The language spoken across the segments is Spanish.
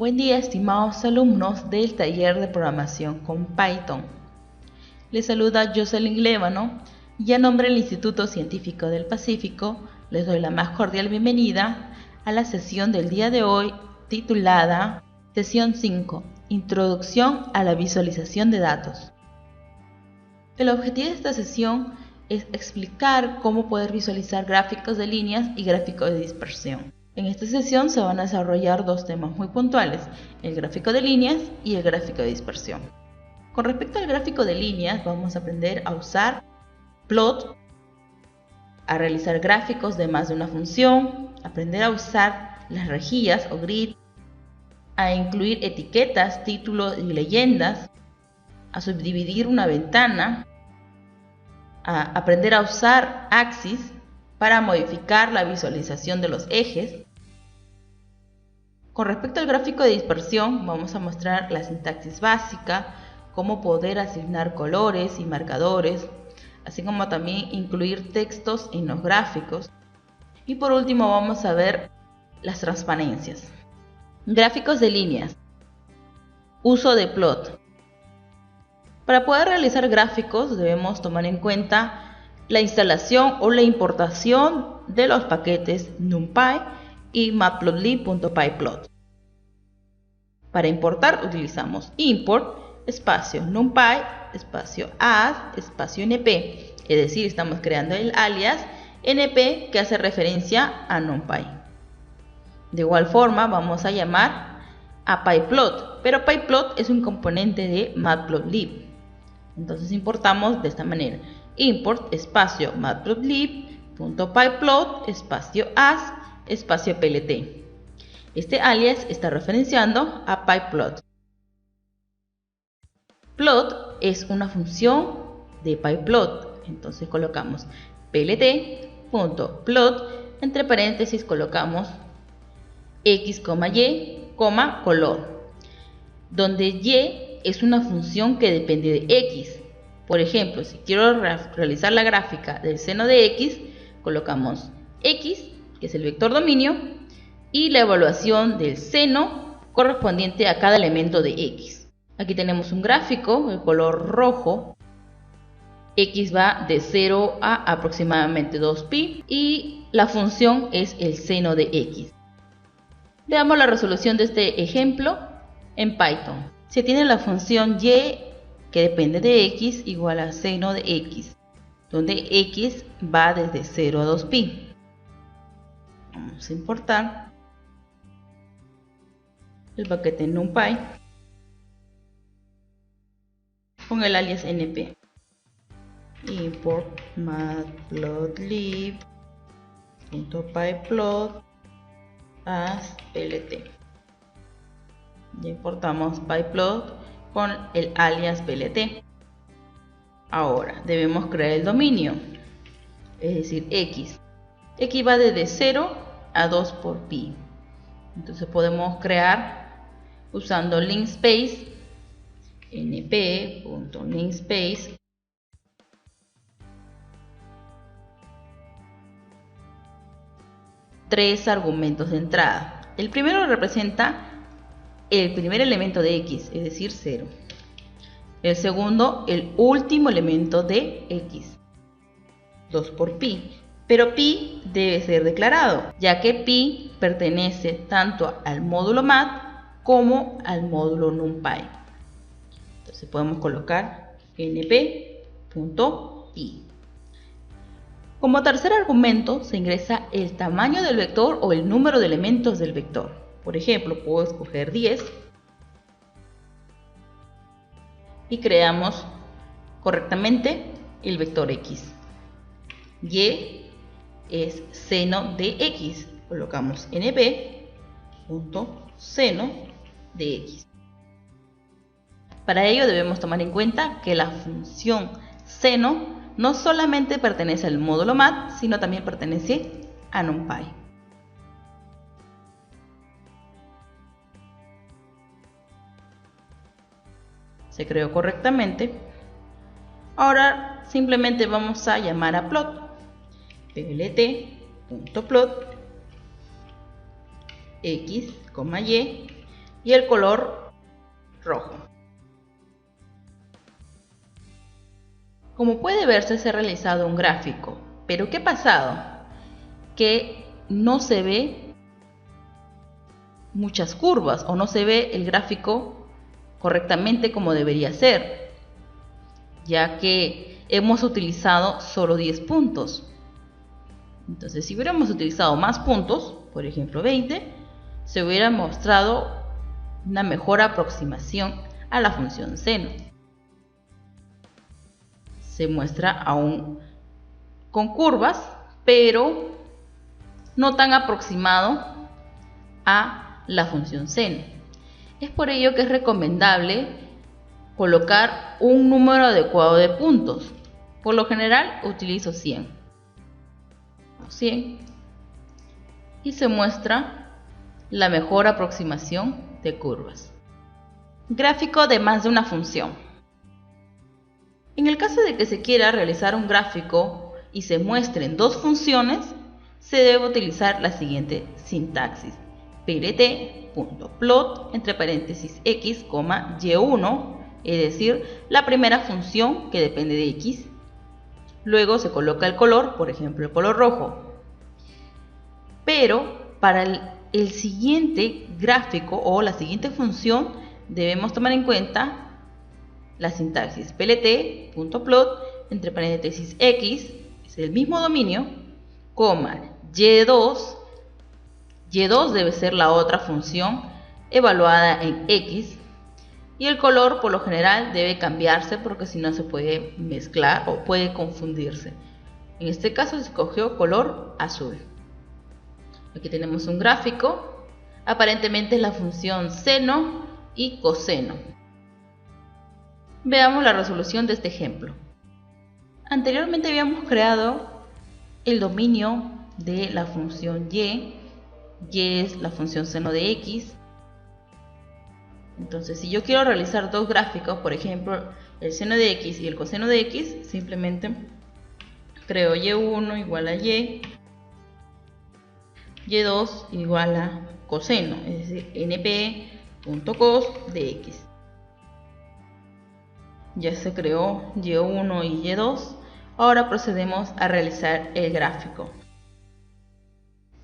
Buen día, estimados alumnos del taller de programación con Python. Les saluda Jocelyn Lévano y a nombre del Instituto Científico del Pacífico les doy la más cordial bienvenida a la sesión del día de hoy titulada Sesión 5, Introducción a la visualización de datos. El objetivo de esta sesión es explicar cómo poder visualizar gráficos de líneas y gráficos de dispersión. En esta sesión se van a desarrollar dos temas muy puntuales, el gráfico de líneas y el gráfico de dispersión. Con respecto al gráfico de líneas, vamos a aprender a usar plot, a realizar gráficos de más de una función, aprender a usar las rejillas o grid, a incluir etiquetas, títulos y leyendas, a subdividir una ventana, a aprender a usar axis para modificar la visualización de los ejes. Con respecto al gráfico de dispersión, vamos a mostrar la sintaxis básica, cómo poder asignar colores y marcadores, así como también incluir textos en los gráficos. Y por último vamos a ver las transparencias. Gráficos de líneas. Uso de plot. Para poder realizar gráficos debemos tomar en cuenta la instalación o la importación de los paquetes NumPy y matplotlib.pyplot. Para importar utilizamos import espacio NumPy espacio add espacio np, es decir, estamos creando el alias np que hace referencia a NumPy. De igual forma vamos a llamar a pyplot, pero pyplot es un componente de matplotlib. Entonces importamos de esta manera: import espacio matplotlib.pyplot espacio as espacio plt. Este alias está referenciando a pyplot. Plot es una función de pyplot, entonces colocamos plt.plot, entre paréntesis colocamos x, y, color, donde y es una función que depende de x. Por ejemplo, si quiero realizar la gráfica del seno de x, colocamos x, que es el vector dominio, y la evaluación del seno correspondiente a cada elemento de x. Aquí tenemos un gráfico, el color rojo. X va de 0 a aproximadamente 2pi y la función es el seno de x. Veamos la resolución de este ejemplo en Python. Se tiene la función y que depende de x igual a seno de x, donde x va desde 0 a 2pi. Vamos a importar el paquete NumPy con el alias np. Import matplotlib.pyplot as plt. Ya importamos pyplot con el alias plt. Ahora debemos crear el dominio, es decir, x. X va desde 0 a 2 por pi. Entonces podemos crear usando linspace, np.linspace tres argumentos de entrada. El primero representa el primer elemento de x, es decir, 0. El segundo, el último elemento de x, 2 por pi. Pero pi debe ser declarado, ya que pi pertenece tanto al módulo mat como al módulo NumPy. Entonces podemos colocar np.pi. Como tercer argumento se ingresa el tamaño del vector o el número de elementos del vector. Por ejemplo, puedo escoger 10 y creamos correctamente el vector x. Y es seno de x. Colocamos np.seno de x. Para ello debemos tomar en cuenta que la función seno no solamente pertenece al módulo mat, sino también pertenece a NumPy. Se creó correctamente. Ahora simplemente vamos a llamar a plot. plt.plot x, y y el color rojo. Como puede verse, se ha realizado un gráfico, pero ¿qué ha pasado? Que no se ve muchas curvas o no se ve el gráfico correctamente como debería ser, ya que hemos utilizado solo 10 puntos. Entonces, si hubiéramos utilizado más puntos, por ejemplo 20, se hubiera mostrado una mejor aproximación a la función seno. Se muestra aún con curvas, pero no tan aproximado a la función seno. Es por ello que es recomendable colocar un número adecuado de puntos. Por lo general utilizo 100 y se muestra la mejor aproximación de curvas. Gráfico de más de una función. En el caso de que se quiera realizar un gráfico y se muestren dos funciones, se debe utilizar la siguiente sintaxis: plt.plot entre paréntesis x, y1, es decir, la primera función que depende de x. Luego se coloca el color, por ejemplo el color rojo. Pero para el siguiente gráfico o la siguiente función debemos tomar en cuenta la sintaxis plt.plot entre paréntesis x, es el mismo dominio, y2. Y2 debe ser la otra función evaluada en x, y el color por lo general debe cambiarse porque si no se puede mezclar o puede confundirse. En este caso se escogió color azul. Aquí tenemos un gráfico, aparentemente es la función seno y coseno. Veamos la resolución de este ejemplo. Anteriormente habíamos creado el dominio de la función y es la función seno de x. Entonces, si yo quiero realizar dos gráficos, por ejemplo, el seno de x y el coseno de x, simplemente creo y1 igual a y2 igual a coseno, es decir, np.cos de x. Ya se creó y1 y y2. Ahora procedemos a realizar el gráfico.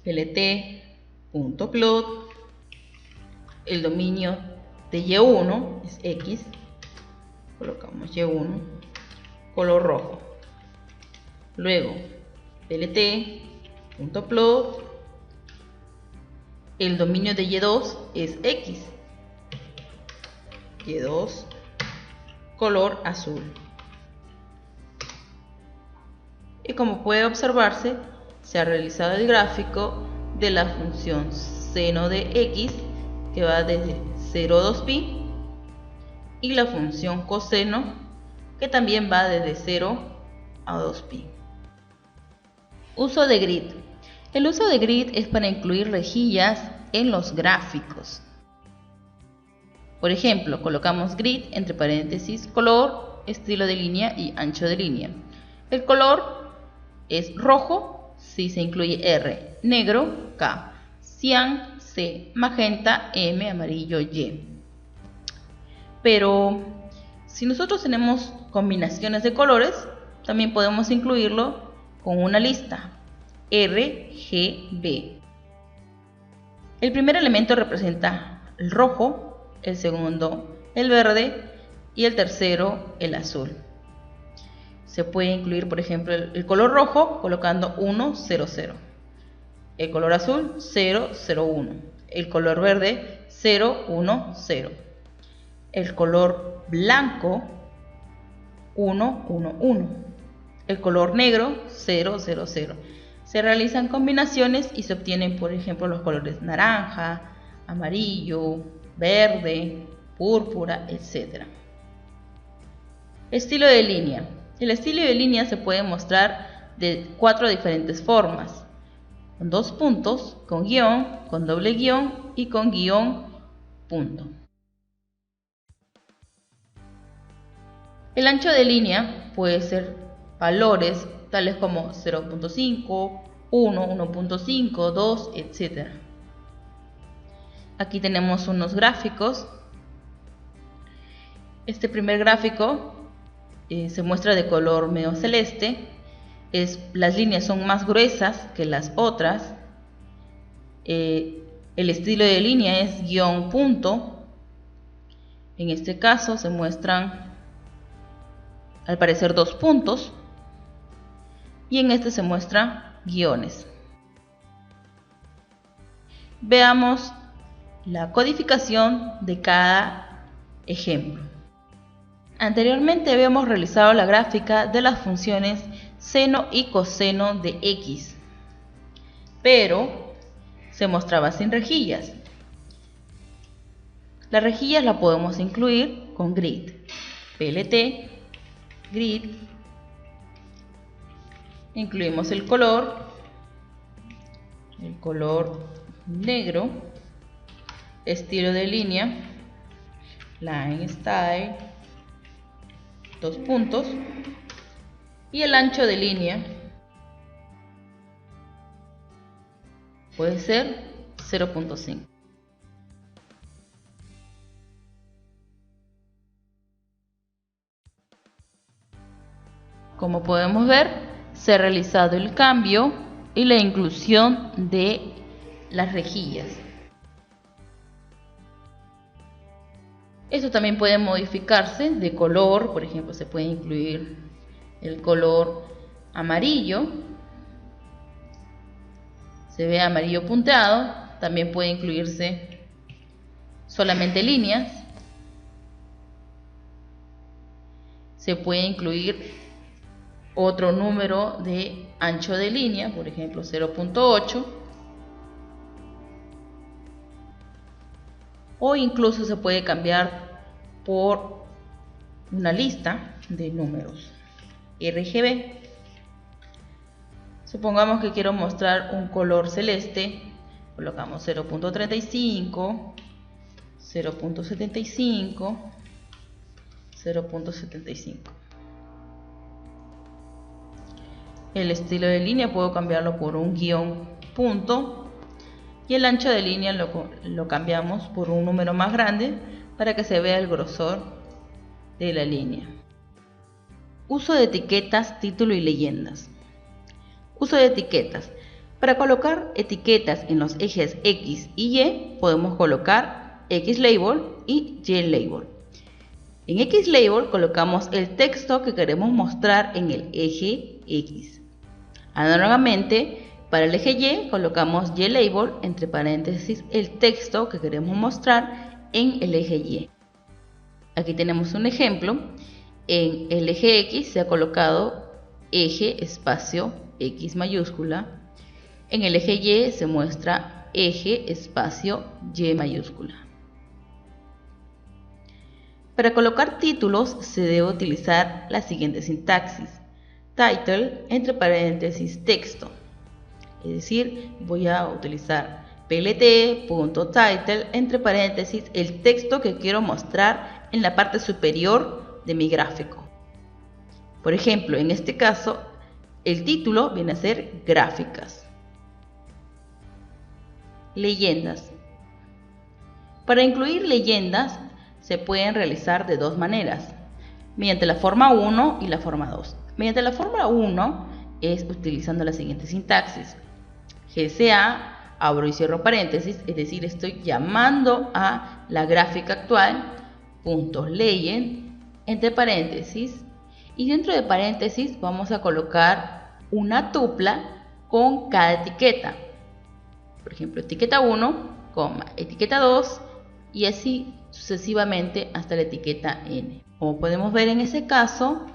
plt.plot, el dominio de y1 es x, colocamos y1, color rojo. Luego plt.plot, el dominio de y2 es x, y2, color azul. Y como puede observarse, se ha realizado el gráfico de la función seno de x, que va desde 0 a 2pi, y la función coseno, que también va desde 0 a 2pi. Uso de grid. El uso de grid es para incluir rejillas en los gráficos. Por ejemplo, colocamos grid entre paréntesis color, estilo de línea y ancho de línea. El color es rojo si se incluye R, negro K, cian C, magenta M, amarillo Y. Pero si nosotros tenemos combinaciones de colores, también podemos incluirlo con una lista R, G, B. El primer elemento representa el rojo, el segundo el verde y el tercero el azul. Se puede incluir, por ejemplo, el color rojo colocando 1, 0, 0. El color azul 0, 0, 1. El color verde 0, 1, 0. El color blanco 1, 1, 1. El color negro 0, 0, 0. Se realizan combinaciones y se obtienen, por ejemplo, los colores naranja, amarillo, verde, púrpura, etc. Estilo de línea. El estilo de línea se puede mostrar de 4 diferentes formas: con 2 puntos, con guión, con doble guión y con guión punto. El ancho de línea puede ser valores tales como 0.5, 1, 1.5, 2, etc. Aquí tenemos unos gráficos. Este primer gráfico se muestra de color medio celeste. Las líneas son más gruesas que las otras. El estilo de línea es guión punto. En este caso se muestran al parecer 2 puntos y en este se muestran guiones. Veamos la codificación de cada ejemplo. Anteriormente habíamos realizado la gráfica de las funciones seno y coseno de x, pero se mostraba sin rejillas. Las rejillas las podemos incluir con grid. PLT, grid, incluimos el color negro, estilo de línea, line style, 2 puntos, y el ancho de línea puede ser 0.5. Como podemos ver, se ha realizado el cambio y la inclusión de las rejillas. Esto también puede modificarse de color, por ejemplo, se puede incluir el color amarillo, se ve amarillo punteado, también puede incluirse solamente líneas, se puede incluir otro número de ancho de línea, por ejemplo 0.8, o incluso se puede cambiar por una lista de números RGB. Supongamos que quiero mostrar un color celeste, colocamos 0.35, 0.75, 0.75. El estilo de línea puedo cambiarlo por un guión punto y el ancho de línea lo cambiamos por un número más grande para que se vea el grosor de la línea. Uso de etiquetas, título y leyendas. Uso de etiquetas. Para colocar etiquetas en los ejes X y Y podemos colocar X label y Y label. En X label colocamos el texto que queremos mostrar en el eje X. Análogamente, para el eje Y colocamos Y label entre paréntesis el texto que queremos mostrar en el eje Y. Aquí tenemos un ejemplo. En el eje X se ha colocado eje espacio X mayúscula. En el eje Y se muestra eje espacio Y mayúscula. Para colocar títulos se debe utilizar la siguiente sintaxis. Title entre paréntesis texto. Es decir, voy a utilizar plt.title entre paréntesis el texto que quiero mostrar en la parte superior de mi gráfico. Por ejemplo, en este caso, el título viene a ser gráficas. Leyendas. Para incluir leyendas se pueden realizar de dos maneras, mediante la forma 1 y la forma 2. Mediante la forma 1 es utilizando la siguiente sintaxis. GCA, abro y cierro paréntesis, es decir, estoy llamando a la gráfica actual, punto legend, entre paréntesis, y dentro de paréntesis vamos a colocar una tupla con cada etiqueta. Por ejemplo, etiqueta 1, etiqueta 2 y así sucesivamente hasta la etiqueta N. Como podemos ver en ese caso,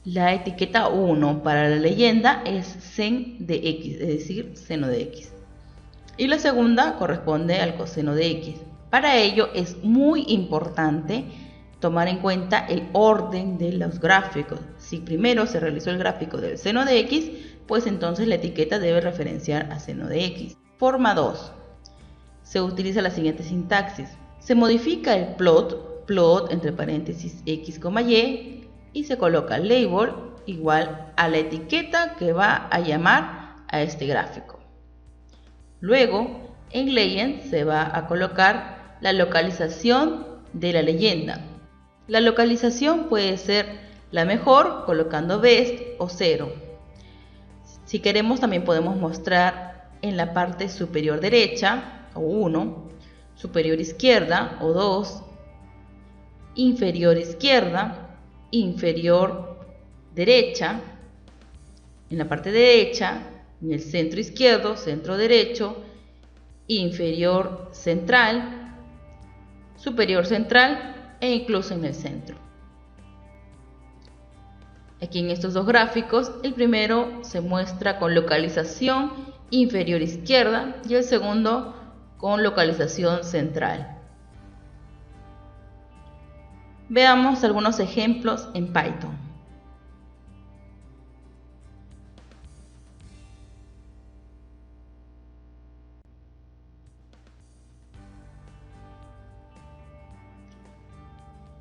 la etiqueta 1 para la leyenda es sen de X, es decir, seno de X. Y la segunda corresponde al coseno de X. Para ello es muy importante tomar en cuenta el orden de los gráficos. Si primero se realizó el gráfico del seno de X, pues entonces la etiqueta debe referenciar a seno de X. Forma 2. Se utiliza la siguiente sintaxis. Se modifica el plot entre paréntesis X, Y se coloca label igual a la etiqueta que va a llamar a este gráfico. Luego En Legend se va a colocar la localización de la leyenda. La localización puede ser la mejor colocando best o 0. Si queremos también podemos mostrar en la parte superior derecha o 1, superior izquierda o 2, inferior izquierda, inferior derecha, en la parte derecha, en el centro izquierdo, centro derecho, inferior central, superior central e incluso en el centro. Aquí en estos dos gráficos, el primero se muestra con localización inferior izquierda y el segundo con localización central. Veamos algunos ejemplos en Python.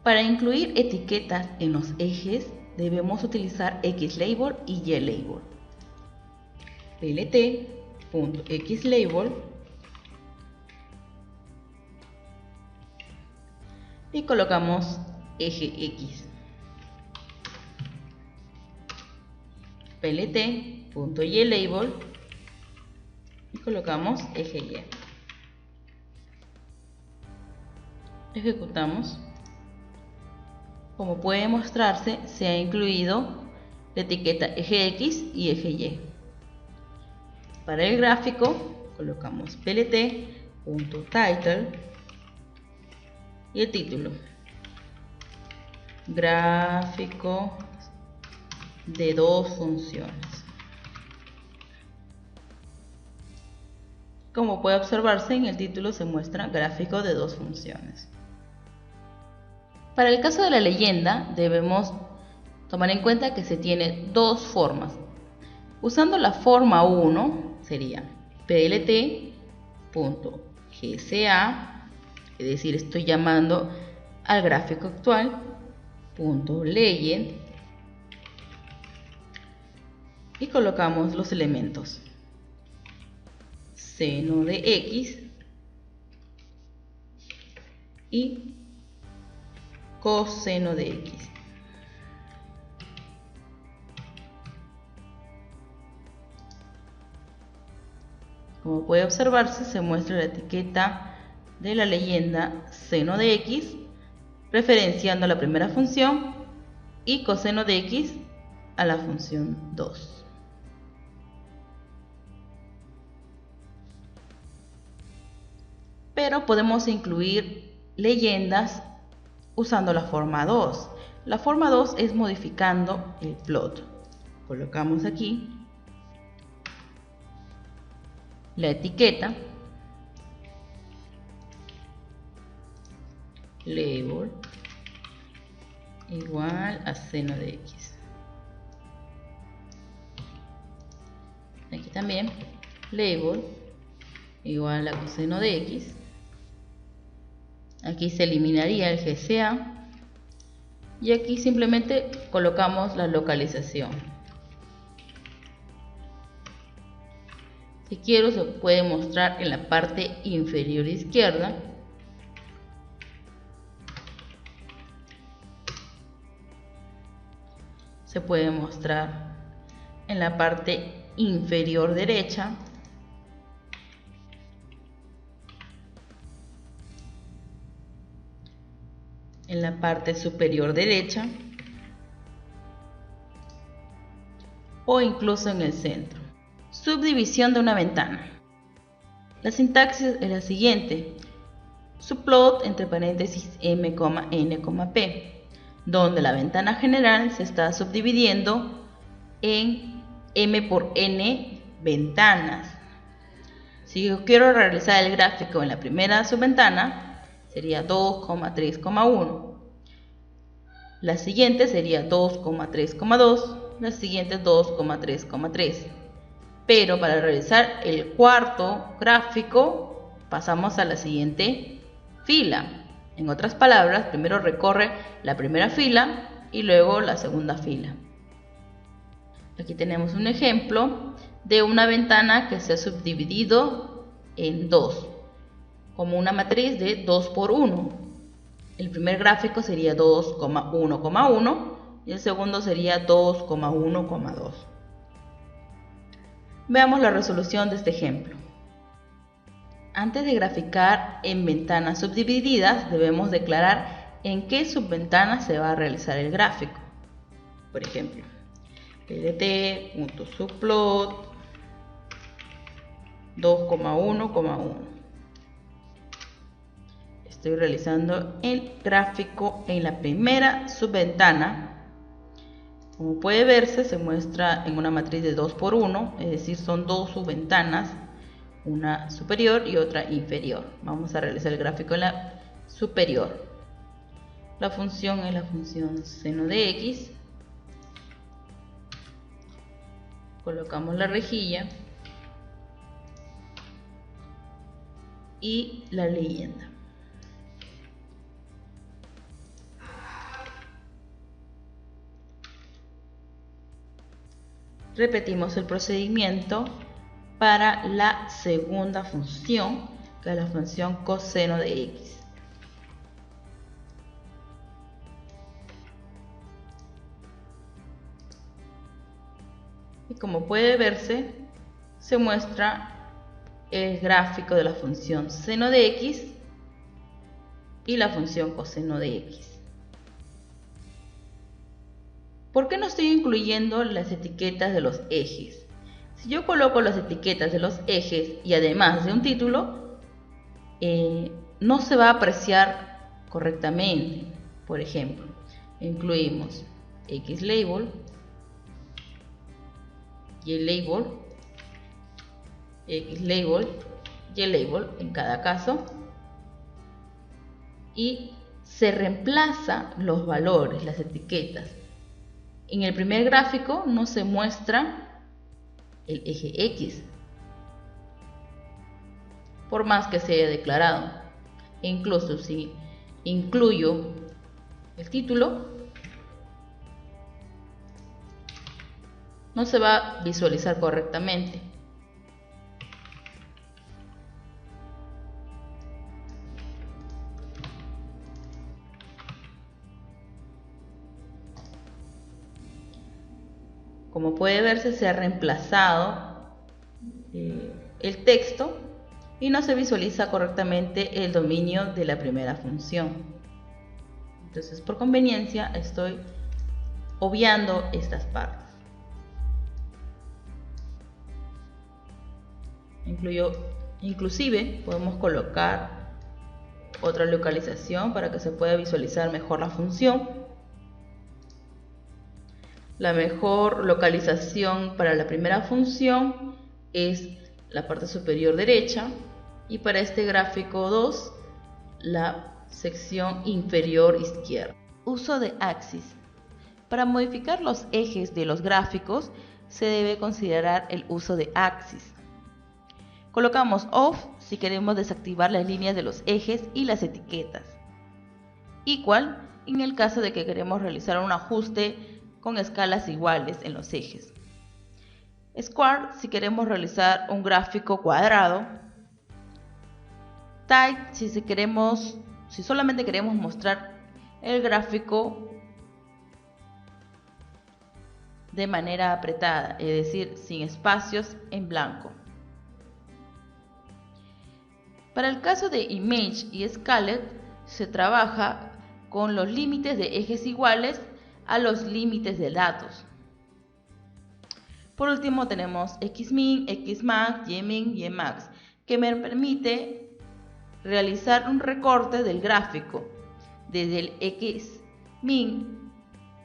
Para incluir etiquetas en los ejes, debemos utilizar XLabel y YLabel. plt.xlabel y colocamos eje X. plt.ylabel y colocamos eje Y. Ejecutamos. Como puede mostrarse, se ha incluido la etiqueta eje X y eje Y. Para el gráfico, colocamos plt.title y el título. Gráfico de dos funciones. Como puede observarse, en el título se muestra gráfico de dos funciones. Para el caso de la leyenda, debemos tomar en cuenta que se tiene dos formas. Usando la forma 1 sería plt.gca, es decir, estoy llamando al gráfico actual, .legend, y colocamos los elementos seno de x y coseno de x. Como puede observarse, se muestra la etiqueta de la leyenda seno de x, referenciando la primera función, y coseno de x a la función 2. Pero podemos incluir leyendas usando la forma 2. La forma 2 es modificando el plot. Colocamos aquí la etiqueta label igual a seno de x. Aquí también label igual a coseno de x. Aquí se eliminaría el GCA y aquí simplemente colocamos la localización. Si quiero, se puede mostrar en la parte inferior izquierda. Se puede mostrar en la parte inferior derecha. En la parte superior derecha o incluso en el centro. Subdivisión de una ventana. La sintaxis es la siguiente: subplot entre paréntesis m, n, p, donde la ventana general se está subdividiendo en m por n ventanas. Si yo quiero realizar el gráfico en la primera subventana, sería 2,3,1. La siguiente sería 2,3,2. La siguiente 2,3,3. Pero para realizar el cuarto gráfico, pasamos a la siguiente fila. En otras palabras, primero recorre la primera fila y luego la segunda fila. Aquí tenemos un ejemplo de una ventana que se ha subdividido en 2, como una matriz de 2 por 1. El primer gráfico sería 2,1,1 y el segundo sería 2,1,2. Veamos la resolución de este ejemplo. Antes de graficar en ventanas subdivididas, debemos declarar en qué subventana se va a realizar el gráfico. Por ejemplo, plt.subplot 2,1,1. Estoy realizando el gráfico en la primera subventana. Como puede verse, se muestra en una matriz de 2 por 1, es decir, son dos subventanas, una superior y otra inferior. Vamos a realizar el gráfico en la superior. La función es la función seno de x. Colocamos la rejilla y la leyenda. Repetimos el procedimiento para la segunda función, que es la función coseno de x. Y como puede verse, se muestra el gráfico de la función seno de x y la función coseno de x. ¿Por qué no estoy incluyendo las etiquetas de los ejes? Si yo coloco las etiquetas de los ejes y además de un título, no se va a apreciar correctamente. Por ejemplo, incluimos xlabel, ylabel, xlabel, ylabel en cada caso, y se reemplaza los valores, las etiquetas. En el primer gráfico no se muestra el eje X, por más que se haya declarado. E incluso si incluyo el título, no se va a visualizar correctamente. Como puede verse, se ha reemplazado el texto y no se visualiza correctamente el dominio de la primera función. Entonces, por conveniencia, estoy obviando estas partes. Inclusive, podemos colocar otra localización para que se pueda visualizar mejor la función. La mejor localización para la primera función es la parte superior derecha y para este gráfico 2 la sección inferior izquierda. Uso de axis. Para modificar los ejes de los gráficos se debe considerar el uso de axis. Colocamos off si queremos desactivar las líneas de los ejes y las etiquetas. Equal en el caso de que queremos realizar un ajuste con escalas iguales en los ejes. Square si queremos realizar un gráfico cuadrado. Tight si solamente queremos mostrar el gráfico de manera apretada, es decir, sin espacios en blanco. Para el caso de Image y Scaled se trabaja con los límites de ejes iguales a los límites de datos. Por último tenemos Xmin, Xmax, Ymin, Ymax, que me permite realizar un recorte del gráfico desde el Xmin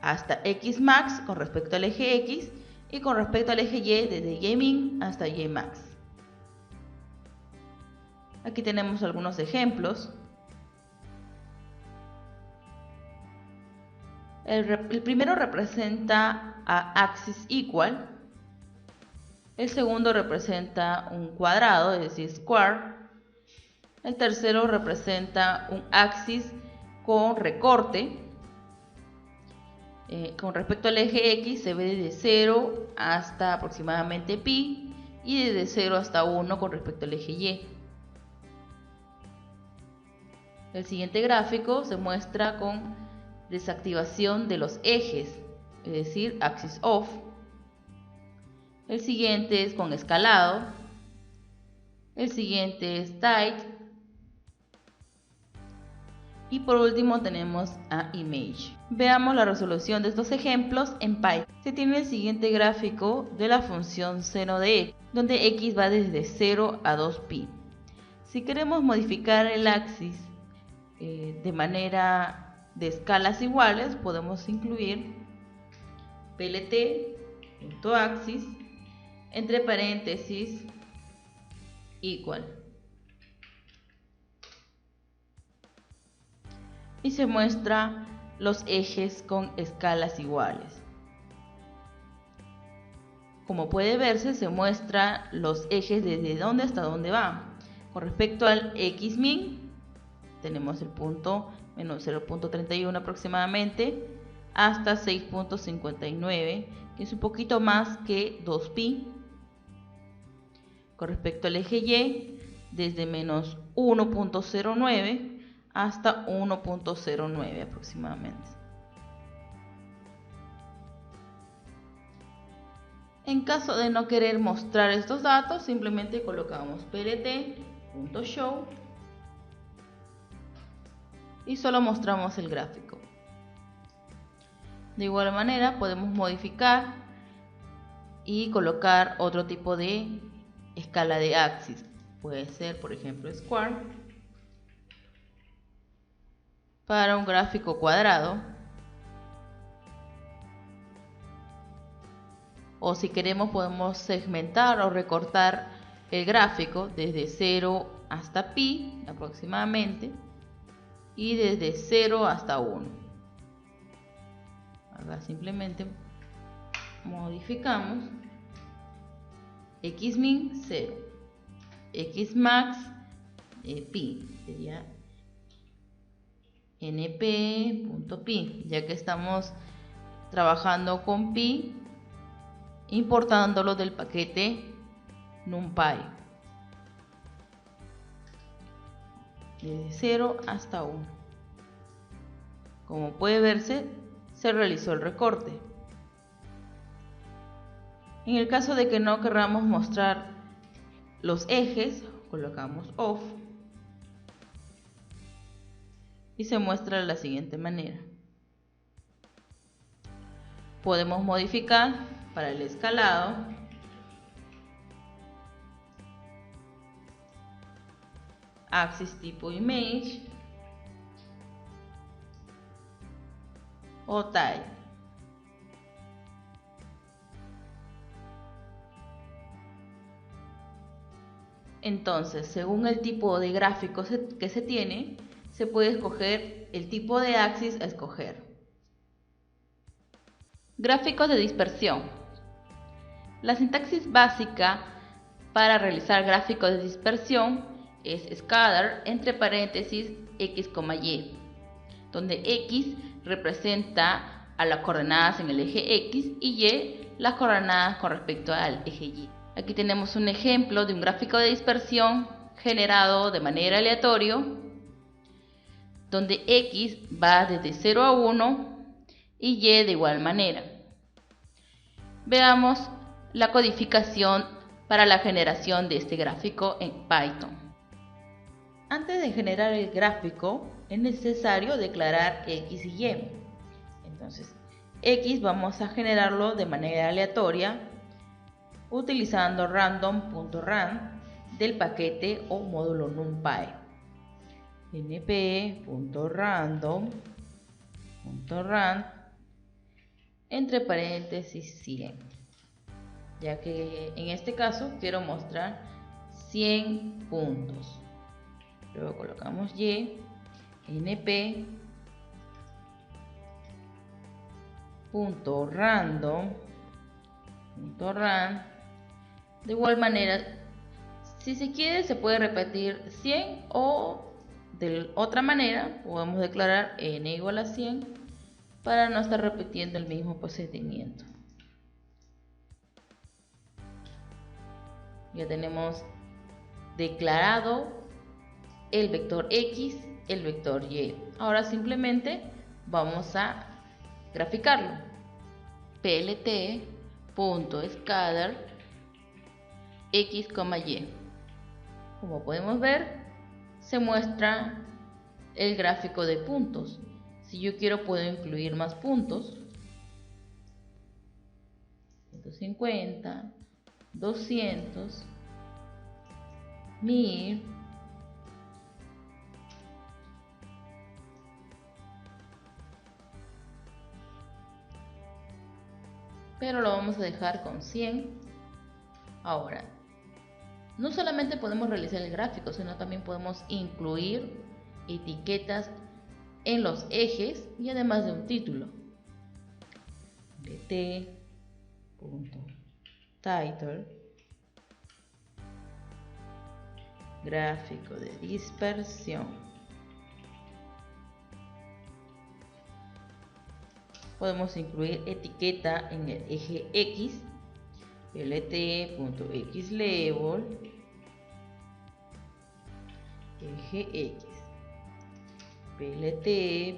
hasta Xmax con respecto al eje X y con respecto al eje Y desde Ymin hasta Ymax. Aquí tenemos algunos ejemplos. El primero representa a axis equal, el segundo representa un cuadrado, es decir, square, el tercero representa un axis con recorte, con respecto al eje X se ve desde 0 hasta aproximadamente pi y desde 0 hasta 1 con respecto al eje Y. El siguiente gráfico se muestra con desactivación de los ejes, es decir, axis off. El siguiente es con escalado. El siguiente es tight. Y por último tenemos a image. Veamos la resolución de estos ejemplos en Python. Se tiene el siguiente gráfico de la función seno de x, donde x va desde 0 a 2pi. Si queremos modificar el axis de manera de escalas iguales, podemos incluir plt.axis entre paréntesis igual. Y se muestra los ejes con escalas iguales. Como puede verse, se muestra los ejes desde dónde hasta dónde van. Con respecto al xmin, tenemos el punto menos 0.31 aproximadamente hasta 6.59, que es un poquito más que 2pi. Con respecto al eje y, desde menos 1.09 hasta 1.09 aproximadamente. En caso de no querer mostrar estos datos, simplemente colocamos plt.show y solo mostramos el gráfico. De igual manera podemos modificar y colocar otro tipo de escala de axis. Puede ser, por ejemplo, square para un gráfico cuadrado, o si queremos podemos segmentar o recortar el gráfico desde 0 hasta pi aproximadamente y desde 0 hasta 1. Acá simplemente modificamos xmin 0, xmax pi, sería np.pi, ya que estamos trabajando con pi, importándolo del paquete NumPy desde 0 hasta 1. Como puede verse, se realizó el recorte. En el caso de que no queramos mostrar los ejes, colocamos off y se muestra de la siguiente manera. Podemos modificar para el escalado axis tipo image o type. Entonces, según el tipo de gráfico que se tiene, se puede escoger el tipo de axis a escoger. Gráficos de dispersión. La sintaxis básica para realizar gráficos de dispersión es scatter entre paréntesis x, y, donde x representa a las coordenadas en el eje x y y las coordenadas con respecto al eje y. Aquí tenemos un ejemplo de un gráfico de dispersión generado de manera aleatoria, donde x va desde 0 a 1 y y de igual manera. Veamos la codificación para la generación de este gráfico en Python. Antes de generar el gráfico es necesario declarar x y y. Entonces, x vamos a generarlo de manera aleatoria utilizando random.run del paquete o módulo NumPy. np.random.run entre paréntesis 100, ya que en este caso quiero mostrar 100 puntos. Luego colocamos y np.random.run. De igual manera, si se quiere, se puede repetir 100 o de otra manera podemos declarar n igual a 100 para no estar repitiendo el mismo procedimiento. Ya tenemos declarado el vector X, el vector Y. Ahora simplemente vamos a graficarlo. plt.scatter X, Y. Como podemos ver, se muestra el gráfico de puntos. Si yo quiero, puedo incluir más puntos. 150, 200, 1000. Pero lo vamos a dejar con 100. Ahora, no solamente podemos realizar el gráfico, sino también podemos incluir etiquetas en los ejes y además de un título. dt.title, gráfico de dispersión. Podemos incluir etiqueta en el eje X, lt.xlabel, eje X, plt.ylabel,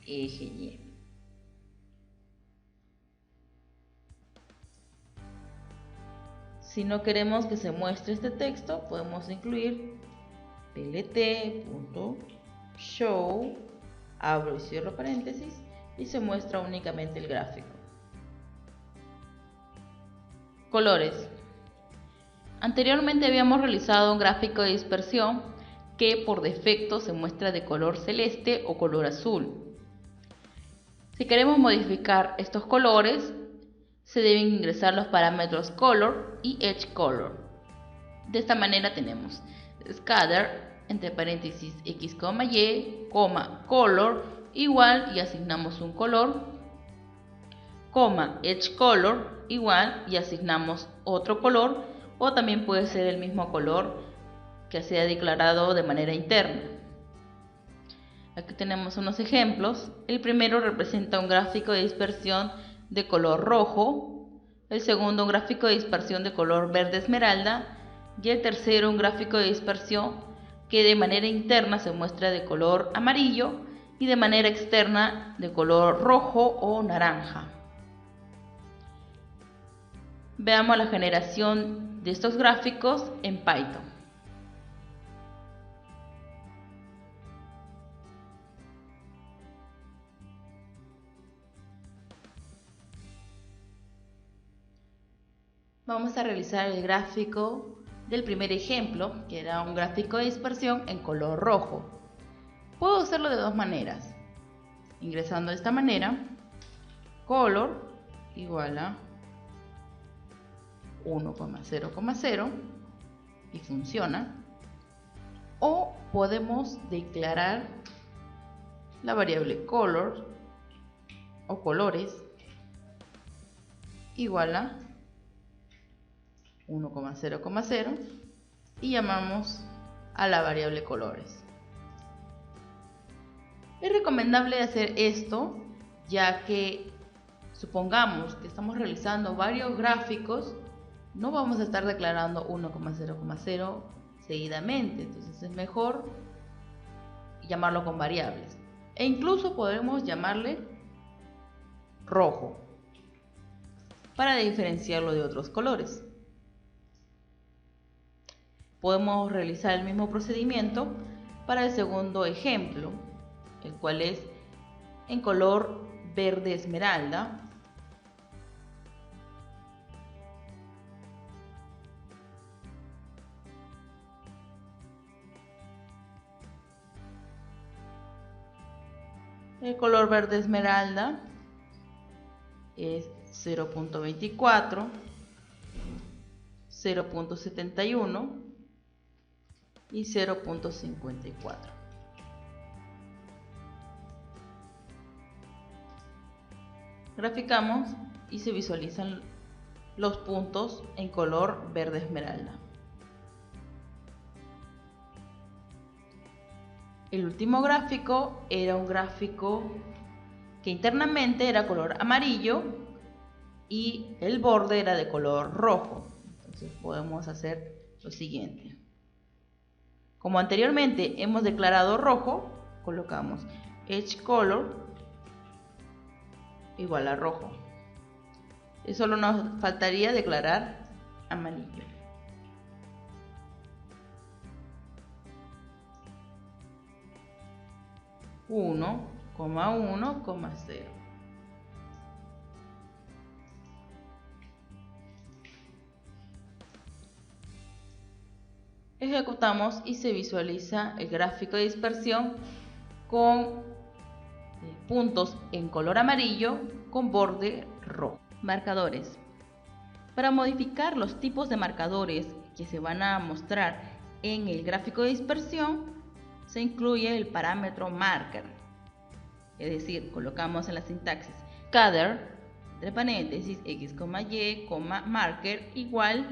eje Y. Si no queremos que se muestre este texto, podemos incluir plt.show, abro y cierro paréntesis, y se muestra únicamente el gráfico. Colores. Anteriormente habíamos realizado un gráfico de dispersión que por defecto se muestra de color celeste o color azul. Si queremos modificar estos colores, se deben ingresar los parámetros color y edge color. De esta manera tenemos scatter entre paréntesis x, y, color igual y asignamos un color, edge color igual y asignamos otro color, o también puede ser el mismo color que sea declarado de manera interna. Aquí tenemos unos ejemplos. El primero representa un gráfico de dispersión de color rojo, el segundo un gráfico de dispersión de color verde esmeralda y el tercero un gráfico de dispersión que de manera interna se muestra de color amarillo y de manera externa de color rojo o naranja. Veamos la generación de estos gráficos en Python. Vamos a realizar el gráfico del primer ejemplo, que era un gráfico de dispersión en color rojo. Puedo hacerlo de dos maneras. Ingresando de esta manera, color igual a 1,0,0 y funciona. O podemos declarar la variable color o colores igual a 1,0,0 y llamamos a la variable colores. Es recomendable hacer esto ya que supongamos que estamos realizando varios gráficos, no vamos a estar declarando 1,0,0 seguidamente, entonces es mejor llamarlo con variables. E incluso podemos llamarle rojo para diferenciarlo de otros colores. Podemos realizar el mismo procedimiento para el segundo ejemplo, el cual es en color verde esmeralda. El color verde esmeralda es 0.24, 0.71 y 0.54. Graficamos y se visualizan los puntos en color verde esmeralda. El último gráfico era un gráfico que internamente era color amarillo y el borde era de color rojo. Entonces podemos hacer lo siguiente. Como anteriormente hemos declarado rojo, colocamos edge color igual a rojo. Y solo nos faltaría declarar amarillo. Uno, coma 0. Ejecutamos y se visualiza el gráfico de dispersión con puntos en color amarillo con borde rojo. Marcadores. Para modificar los tipos de marcadores que se van a mostrar en el gráfico de dispersión, se incluye el parámetro marker. Es decir, colocamos en la sintaxis cadr, entre paréntesis, x, y, marker igual,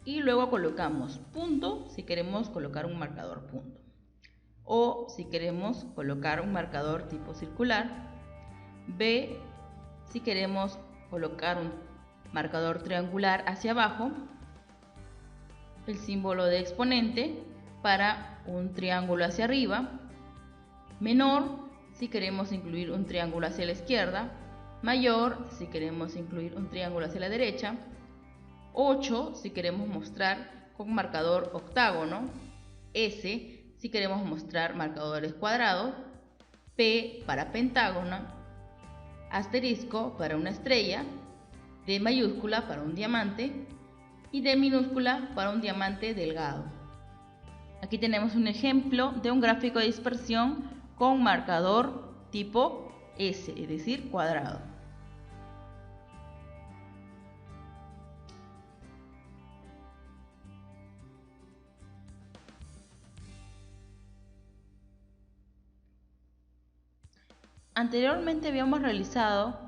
y luego colocamos punto si queremos colocar un marcador punto. O si queremos colocar un marcador tipo circular, B si queremos colocar un marcador triangular hacia abajo, el símbolo de exponente para un triángulo hacia arriba, menor si queremos incluir un triángulo hacia la izquierda, mayor si queremos incluir un triángulo hacia la derecha, 8 si queremos mostrar con marcador octágono, S si queremos mostrar marcadores cuadrados, P para pentágono, asterisco para una estrella, D mayúscula para un diamante y D minúscula para un diamante delgado. Aquí tenemos un ejemplo de un gráfico de dispersión con marcador tipo S, es decir, cuadrado. Anteriormente habíamos realizado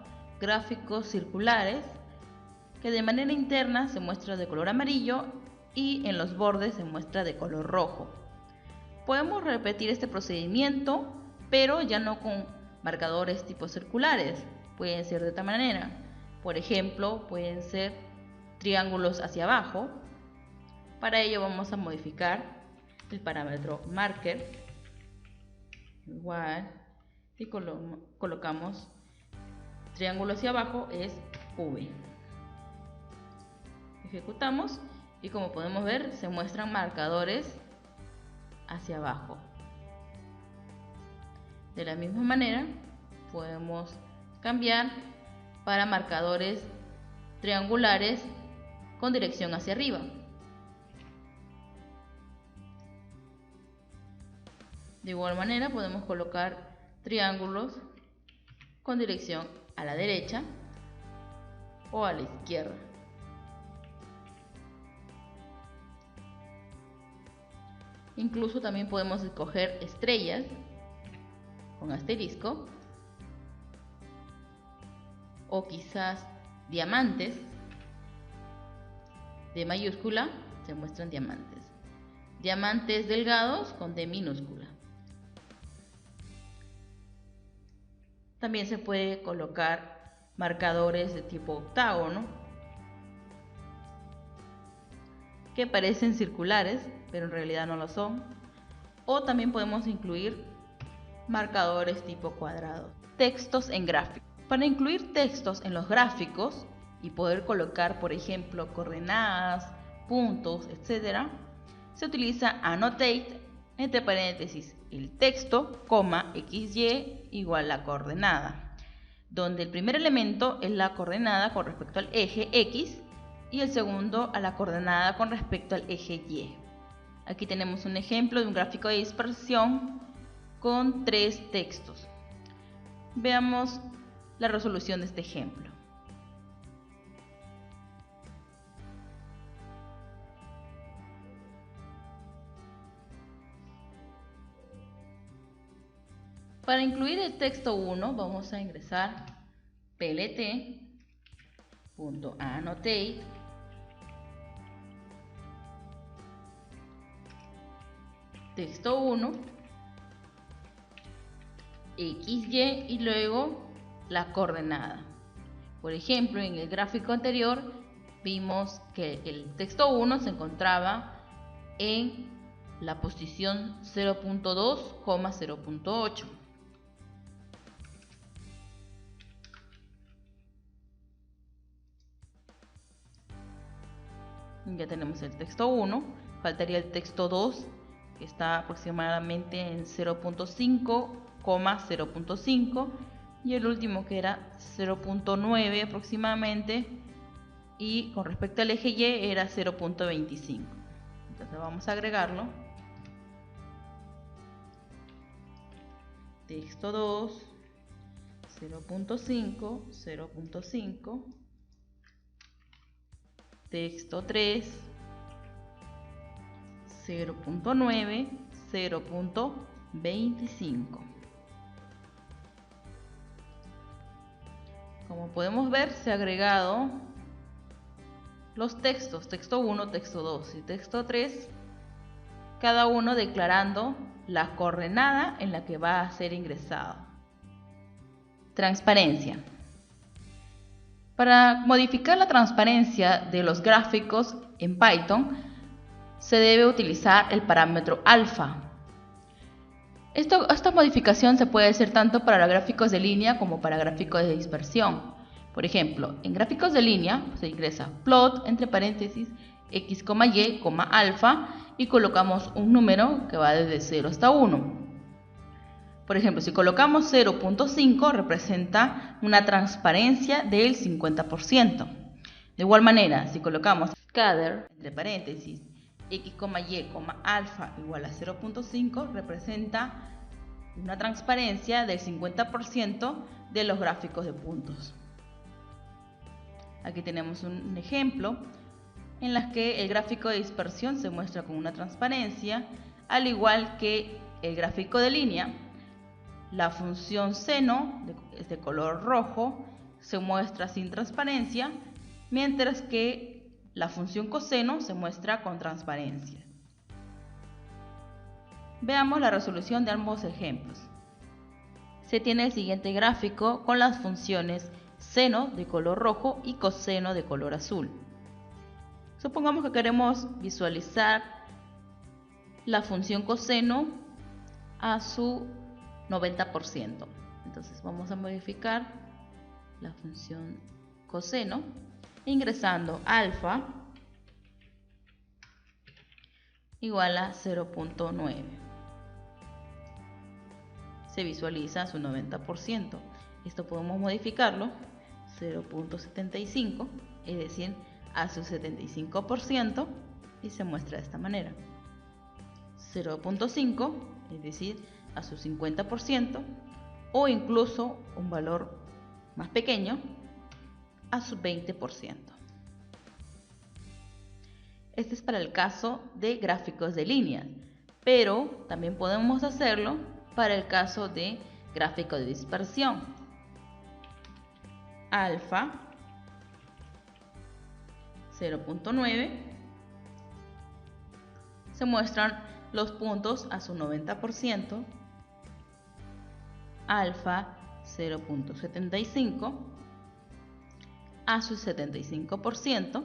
gráficos circulares que de manera interna se muestra de color amarillo y en los bordes se muestra de color rojo. Podemos repetir este procedimiento, pero ya no con marcadores tipo circulares. Pueden ser de esta manera. Por ejemplo, pueden ser triángulos hacia abajo. Para ello vamos a modificar el parámetro marker igual y colocamos triángulo hacia abajo es V. Ejecutamos y como podemos ver se muestran marcadores hacia abajo. De la misma manera podemos cambiar para marcadores triangulares con dirección hacia arriba. De igual manera podemos colocar triángulos con dirección a la derecha o a la izquierda. Incluso también podemos escoger estrellas con asterisco o quizás diamantes. D mayúscula se muestran diamantes. Diamantes delgados con D minúscula. También se puede colocar marcadores de tipo octágono que parecen circulares, pero en realidad no lo son. O también podemos incluir marcadores tipo cuadrado. Textos en gráficos. Para incluir textos en los gráficos y poder colocar, por ejemplo, coordenadas, puntos, etc., se utiliza annotate, entre paréntesis, el texto, xy igual la coordenada, donde el primer elemento es la coordenada con respecto al eje X y el segundo a la coordenada con respecto al eje Y. Aquí tenemos un ejemplo de un gráfico de dispersión con 3 textos. Veamos la resolución de este ejemplo. Para incluir el texto 1 vamos a ingresar plt.annotate texto 1 xy y luego la coordenada. Por ejemplo, en el gráfico anterior vimos que el texto 1 se encontraba en la posición 0.2,0.8. Ya tenemos el texto 1, faltaría el texto 2, que está aproximadamente en 0.5,0.5, y el último que era 0.9 aproximadamente, y con respecto al eje Y era 0.25. Entonces vamos a agregarlo. Texto 2, 0.5, 0.5. Texto 3, 0.9, 0.25. Como podemos ver, se ha agregado los textos, texto 1, texto 2 y texto 3, cada uno declarando la coordenada en la que va a ser ingresado. Transparencia. Para modificar la transparencia de los gráficos en Python, se debe utilizar el parámetro alfa. Esta modificación se puede hacer tanto para gráficos de línea como para gráficos de dispersión. Por ejemplo, en gráficos de línea se ingresa plot entre paréntesis x, y, alfa y colocamos un número que va desde 0 hasta 1. Por ejemplo, si colocamos 0.5 representa una transparencia del 50%. De igual manera, si colocamos scatter entre paréntesis x, y, alfa igual a 0.5 representa una transparencia del 50% de los gráficos de puntos. Aquí tenemos un ejemplo en las que el gráfico de dispersión se muestra con una transparencia, al igual que el gráfico de línea. La función seno es de color rojo, se muestra sin transparencia, mientras que la función coseno se muestra con transparencia. Veamos la resolución de ambos ejemplos. Se tiene el siguiente gráfico con las funciones seno de color rojo y coseno de color azul. Supongamos que queremos visualizar la función coseno a su 90%. Entonces vamos a modificar la función coseno ingresando alfa igual a 0.9. Se visualiza a su 90%. Esto podemos modificarlo 0.75, es decir, a su 75%, y se muestra de esta manera. 0.5, es decir, a su 50%, o incluso un valor más pequeño a su 20%. Este es para el caso de gráficos de líneas, pero también podemos hacerlo para el caso de gráfico de dispersión. Alfa 0.9, se muestran los puntos a su 90%, alfa 0.75 a su 75%,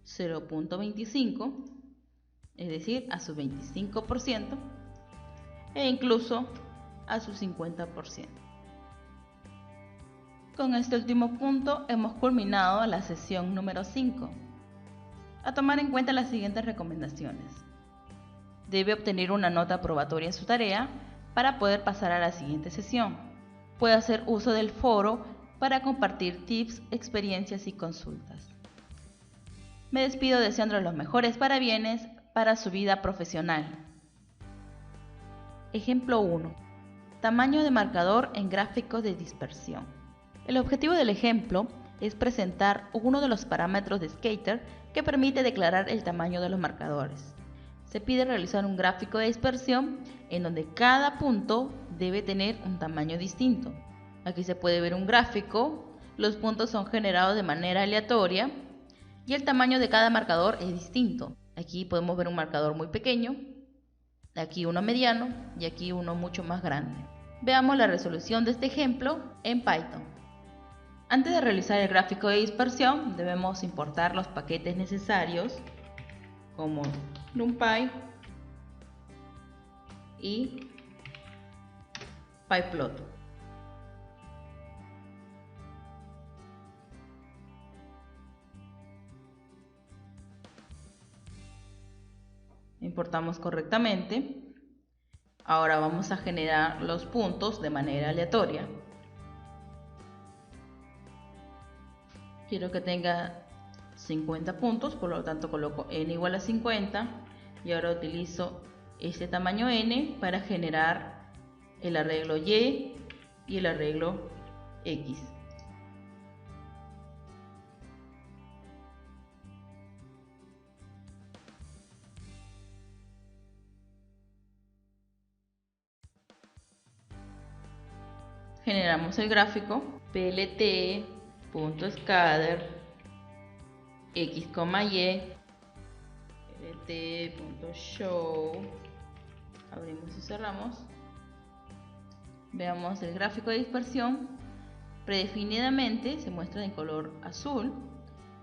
0.25, es decir, a su 25%, e incluso a su 50%. Con este último punto hemos culminado la sesión número 5. A tomar en cuenta las siguientes recomendaciones. Debe obtener una nota aprobatoria en su tarea para poder pasar a la siguiente sesión. Puede hacer uso del foro para compartir tips, experiencias y consultas. Me despido deseando los mejores parabienes para su vida profesional. Ejemplo 1. Tamaño de marcador en gráficos de dispersión. El objetivo del ejemplo es presentar uno de los parámetros de Skater que permite declarar el tamaño de los marcadores. Se pide realizar un gráfico de dispersión en donde cada punto debe tener un tamaño distinto. Aquí se puede ver un gráfico, los puntos son generados de manera aleatoria y el tamaño de cada marcador es distinto. Aquí podemos ver un marcador muy pequeño, aquí uno mediano y aquí uno mucho más grande. Veamos la resolución de este ejemplo en Python. Antes de realizar el gráfico de dispersión, debemos importar los paquetes necesarios como NumPy y PyPlot. Importamos correctamente. Ahora vamos a generar los puntos de manera aleatoria. Quiero que tenga 50 puntos, por lo tanto coloco n igual a 50 y ahora utilizo este tamaño n para generar el arreglo y el arreglo x. Generamos el gráfico plt.scatter x, y lt.show, abrimos y cerramos. Veamos el gráfico de dispersión. Predefinidamente se muestra en color azul,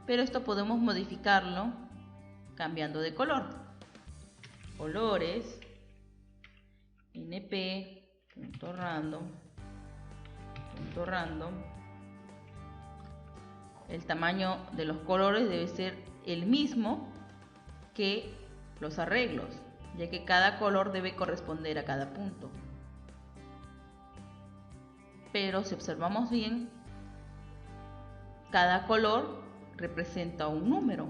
pero esto podemos modificarlo cambiando de color. Colores, np.random. El tamaño de los colores debe ser el mismo que los arreglos, ya que cada color debe corresponder a cada punto. Pero si observamos bien, cada color representa un número.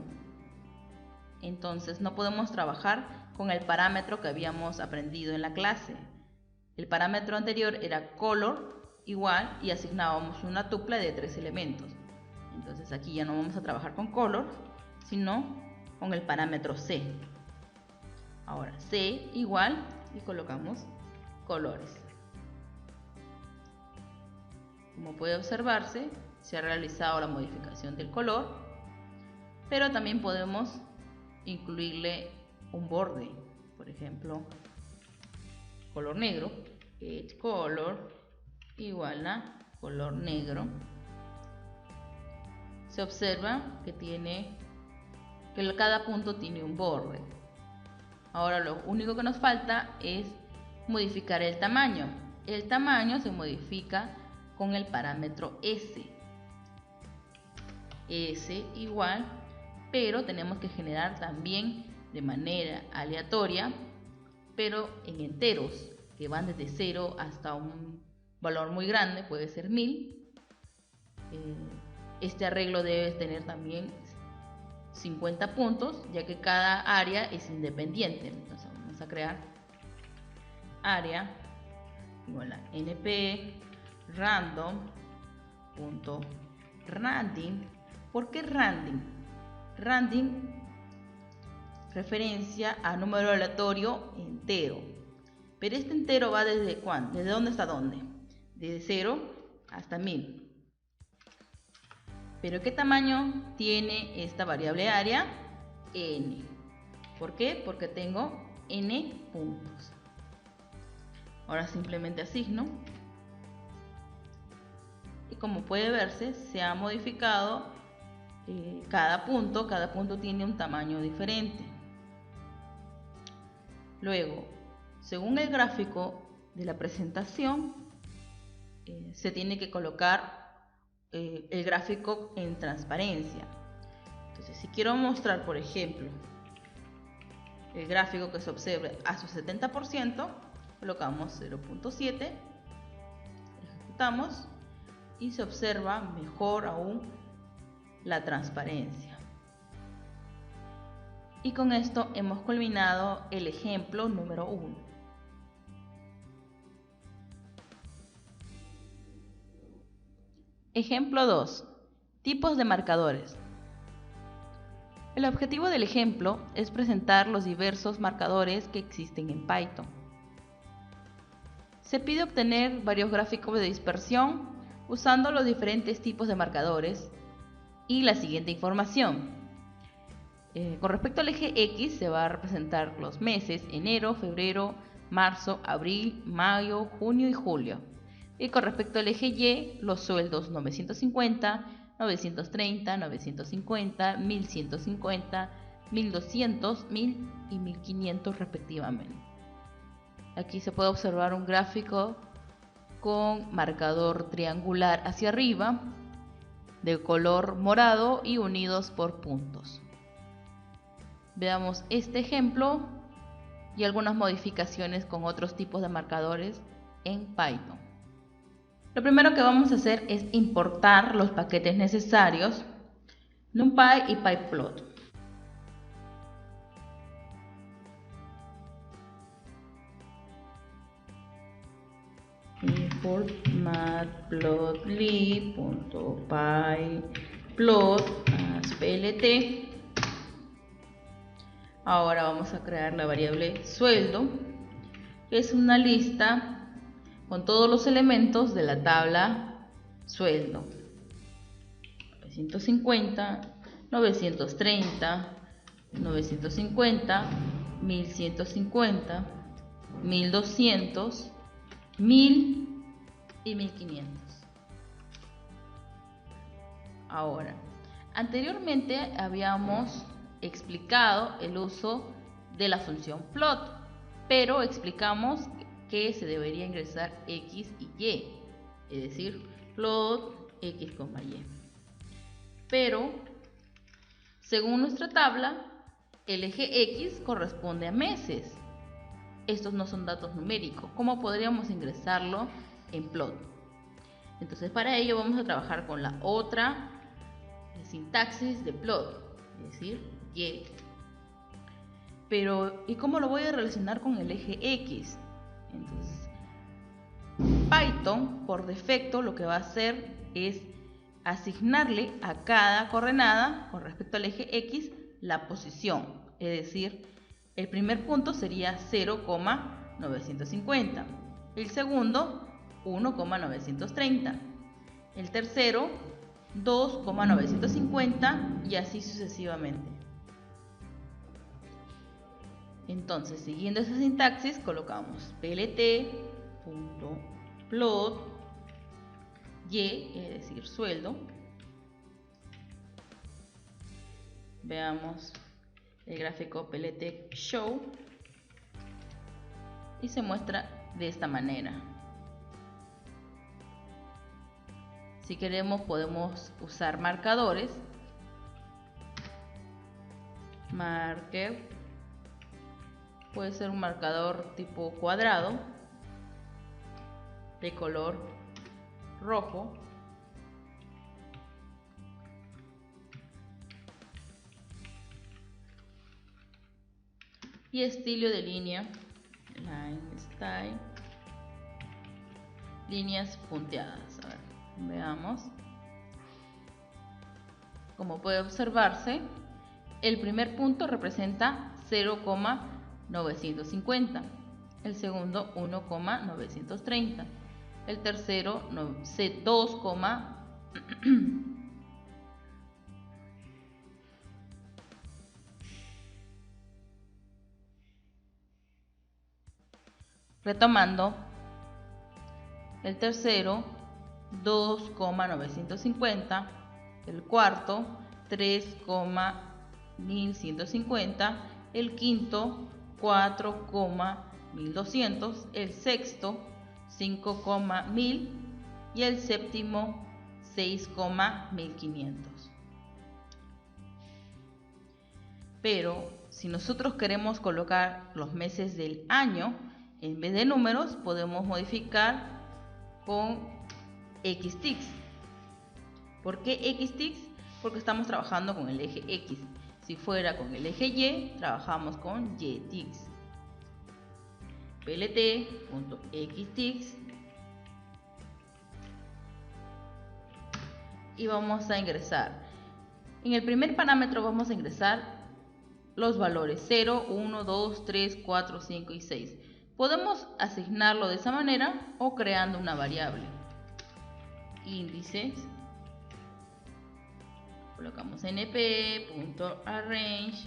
Entonces no podemos trabajar con el parámetro que habíamos aprendido en la clase. El parámetro anterior era color igual y asignábamos una tupla de 3 elementos. Entonces aquí ya no vamos a trabajar con color, sino con el parámetro C. Ahora C igual y colocamos colores. Como puede observarse, se ha realizado la modificación del color, pero también podemos incluirle un borde, por ejemplo, color negro, edge color igual a color negro. Se observa que cada punto tiene un borde. Ahora lo único que nos falta es modificar el tamaño. El tamaño se modifica con el parámetro S. S igual, pero tenemos que generar también de manera aleatoria, pero en enteros que van desde 0 hasta un valor muy grande, puede ser 1000. Este arreglo debe tener también 50 puntos, ya que cada área es independiente. Entonces vamos a crear área igual a np random.random. ¿Por qué random? Random referencia a número aleatorio entero. Pero este entero va desde ¿cuándo? ¿Desde dónde hasta dónde? Desde 0 hasta 1000. ¿Pero qué tamaño tiene esta variable área? N. ¿Por qué? Porque tengo n puntos. Ahora simplemente asigno. Y como puede verse, se ha modificado cada punto tiene un tamaño diferente. Luego, según el gráfico de la presentación, se tiene que colocar el gráfico en transparencia. Entonces, si quiero mostrar, por ejemplo, el gráfico que se observe a su 70%, colocamos 0.7, ejecutamos y se observa mejor aún la transparencia. Y con esto hemos culminado el ejemplo número 1. Ejemplo 2. Tipos de marcadores. El objetivo del ejemplo es presentar los diversos marcadores que existen en Python. Se pide obtener varios gráficos de dispersión usando los diferentes tipos de marcadores y la siguiente información. Con respecto al eje X se va a representar los meses enero, febrero, marzo, abril, mayo, junio y julio. Y con respecto al eje Y, los sueldos 950, 930, 950, 1150, 1200, 1000 y 1500 respectivamente. Aquí se puede observar un gráfico con marcador triangular hacia arriba, de color morado y unidos por puntos. Veamos este ejemplo y algunas modificaciones con otros tipos de marcadores en Python. Lo primero que vamos a hacer es importar los paquetes necesarios, NumPy y PyPlot. Import matplotlib.pyplot as plt. Ahora vamos a crear la variable sueldo, que es una lista con todos los elementos de la tabla sueldo. 950, 930, 950, 1150, 1200, 1000 y 1500. Ahora, anteriormente habíamos explicado el uso de la función plot, pero explicamos que se debería ingresar X y Y, es decir, plot X, Y. Pero, según nuestra tabla, el eje X corresponde a meses. Estos no son datos numéricos. ¿Cómo podríamos ingresarlo en plot? Entonces, para ello vamos a trabajar con la otra sintaxis de plot, es decir, Y. Pero, ¿y cómo lo voy a relacionar con el eje X? Entonces, Python, por defecto, lo que va a hacer es asignarle a cada coordenada, con respecto al eje X, la posición. Es decir, el primer punto sería 0,950. El segundo, 1,930. El tercero, 2,950 y así sucesivamente. Entonces, siguiendo esa sintaxis, colocamos plt.plot Y, es decir, sueldo. Veamos el gráfico plt show y se muestra de esta manera. Si queremos podemos usar marcadores. Marker puede ser un marcador tipo cuadrado de color rojo. Y estilo de línea, line style, líneas punteadas. A ver, veamos. Como puede observarse, el primer punto representa 0,950, el segundo 1,930, el tercero 2, retomando, el tercero 2,950, el cuarto 3,1150, el quinto 4,1200, el sexto 5,1000 y el séptimo 6,1500. Pero si nosotros queremos colocar los meses del año, en vez de números podemos modificar con xtics. ¿Por qué xtics? Porque estamos trabajando con el eje X. Si fuera con el eje Y, trabajamos con ytics. plt.xtics y vamos a ingresar. En el primer parámetro vamos a ingresar los valores 0, 1, 2, 3, 4, 5 y 6. Podemos asignarlo de esa manera o creando una variable. Índices. Colocamos np.arrange.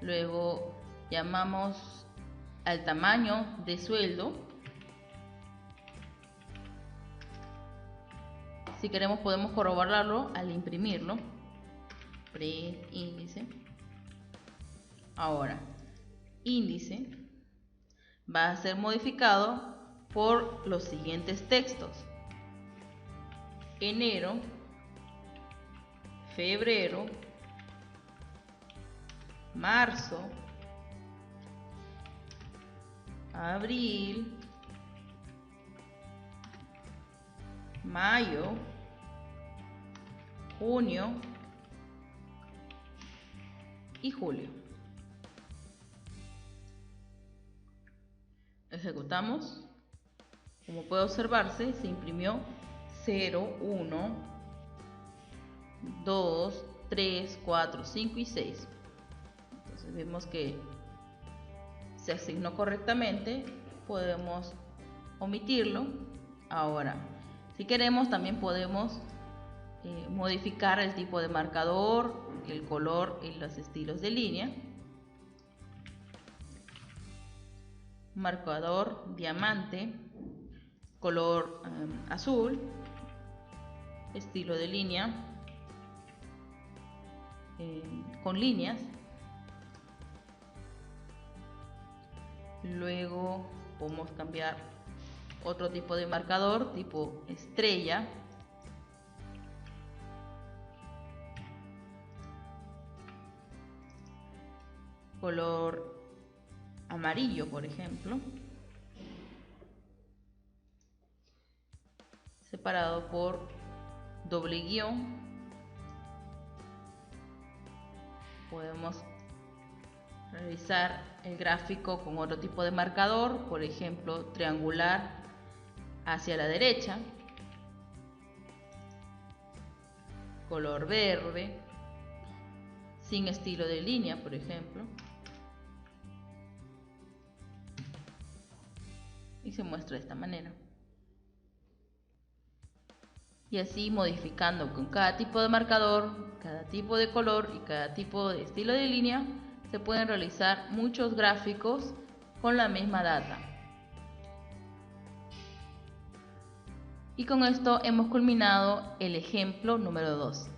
Luego llamamos al tamaño de sueldo Si queremos podemos corroborarlo al imprimirlo. Print índice. Ahora, índice va a ser modificado por los siguientes textos: enero, febrero, marzo, abril, mayo, junio y julio. Ejecutamos. Como puede observarse, se imprimió 0, 1, 2, 3, 4, 5 y 6. Entonces vemos que se asignó correctamente. Podemos omitirlo. Ahora, si queremos, también podemos modificar el tipo de marcador, el color y los estilos de línea. Marcador diamante, color azul, estilo de línea con líneas. Luego podemos cambiar otro tipo de marcador, tipo estrella. Color amarillo, por ejemplo, separado por doble guión. Podemos realizar el gráfico con otro tipo de marcador, por ejemplo, triangular hacia la derecha, color verde, sin estilo de línea, por ejemplo. Y se muestra de esta manera. Y así modificando con cada tipo de marcador, cada tipo de color y cada tipo de estilo de línea, se pueden realizar muchos gráficos con la misma data. Y con esto hemos culminado el ejemplo número 2.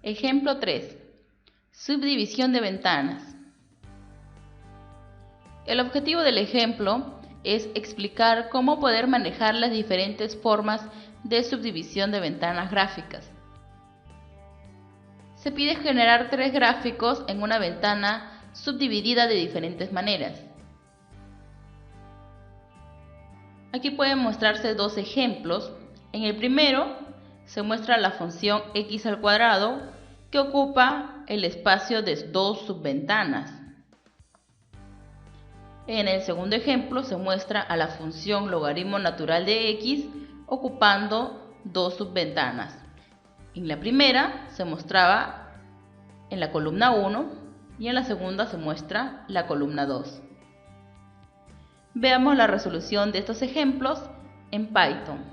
Ejemplo 3. Subdivisión de ventanas. El objetivo del ejemplo es explicar cómo poder manejar las diferentes formas de subdivisión de ventanas gráficas. Se pide generar 3 gráficos en una ventana subdividida de diferentes maneras. Aquí pueden mostrarse 2 ejemplos. En el primero se muestra la función x al cuadrado que ocupa el espacio de 2 subventanas. En el segundo ejemplo se muestra a la función logaritmo natural de x ocupando 2 subventanas. En la primera se mostraba en la columna 1 y en la segunda se muestra la columna 2. Veamos la resolución de estos ejemplos en Python.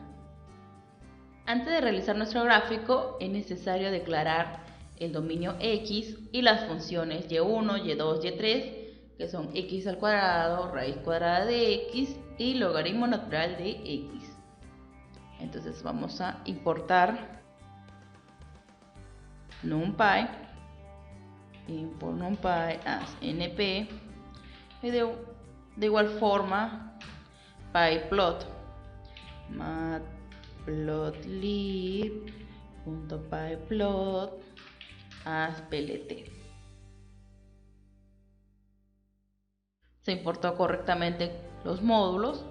Antes de realizar nuestro gráfico es necesario declarar el dominio x y las funciones y1, y2, y3, que son x al cuadrado, raíz cuadrada de x y logaritmo natural de x. Entonces vamos a importar NumPy, import NumPy as np, y de igual forma pyplot matplotlib.pyplot as plt. Se importó correctamente los módulos.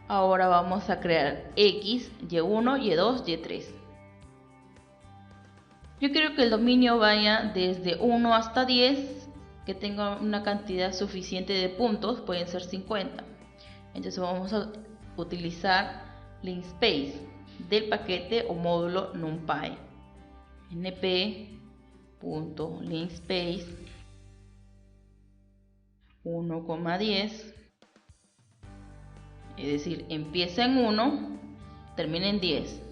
Ahora vamos a crear x, y1, y2, y3. Yo quiero que el dominio vaya desde 1 hasta 10, que tenga una cantidad suficiente de puntos, pueden ser 50. Entonces vamos a utilizar linspace del paquete o módulo NumPy. np.linspace 1,10, es decir, empieza en 1, termina en 10.